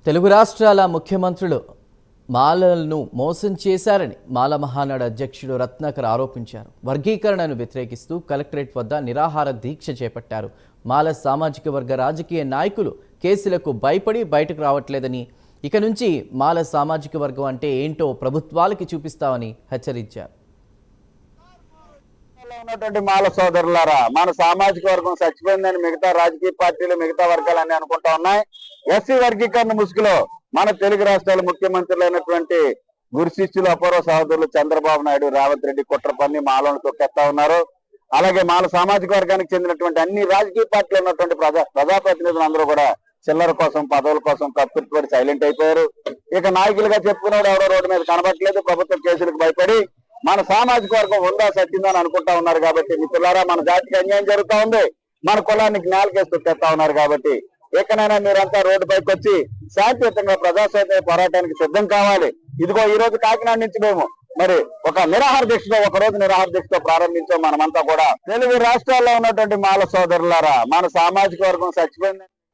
తెలుగు రాష్ట్రాల ముఖ్యమంత్రులు మాలలను మోసం చేశారని మాల మహానాడు అధ్యక్షుడు రత్నాకర్ ఆరోపించారు. వర్గీకరణను వ్యతిరేకిస్తూ కలెక్టరేట్ వద్ద నిరాహార దీక్ష చేపట్టారు. మాల సామాజిక వర్గ రాజకీయ నాయకులు కేసులకు భయపడి బయటకు రావట్లేదని, ఇక నుంచి మాల సామాజిక వర్గం అంటే ఏంటో ప్రభుత్వాలకి చూపిస్తామని హెచ్చరించారు. ఉన్నటువంటి మాల సోదరులారా, మన సామాజిక వర్గం చచ్చిపోయిందని మిగతా రాజకీయ పార్టీలు మిగతా వర్గాలన్నీ అనుకుంటా ఉన్నాయి. ఎస్సీ వర్గీకరణ ముసుగులో మన తెలుగు రాష్ట్రాల ముఖ్యమంత్రులైనటువంటి గురు శిష్యులు అపూర్వ సహోదరులు చంద్రబాబు నాయుడు, రేవంత్ రెడ్డి కుట్ర పన్ని మాలను తొక్కేస్తా ఉన్నారు. అలాగే మాల సామాజిక వర్గానికి చెందినటువంటి అన్ని రాజకీయ పార్టీలు ఉన్నటువంటి ప్రజాప్రతినిధులు అందరూ కూడా చిల్లర కోసం, పదవుల కోసం కక్కుర్తిపడి సైలెంట్ అయిపోయారు. ఇక నాయకులుగా చెప్పుకున్నాడు ఎవరో రోడ్డు మీద కనబట్టలేదు. ప్రభుత్వ కేసులకు భయపడి మన సామాజిక వర్గం ఉందా సత్యందా అని అనుకుంటా ఉన్నారు. కాబట్టి మిత్రులారా, మన జాతికి అన్యాయం జరుగుతా ఉంది, మన కులానికి నేలకేసి తొక్కేస్తా ఉన్నారు. కాబట్టి ఎక్కడైనా మీరంతా రోడ్డు పైకి వచ్చి శాంతియుతంగా ప్రజాస్వామ్య పోరాటానికి సిద్ధం కావాలి. ఇదిగో ఈ రోజు కాకినాడ నుంచి మేము మరి ఒక నిరాహార దీక్షతో, ఒక రోజు నిరాహార దీక్షతో ప్రారంభించాం. మనమంతా కూడా తెలుగు రాష్ట్రాల్లో ఉన్నటువంటి మాల సోదరులారా, మన సామాజిక వర్గం చచ్చిపోయింది.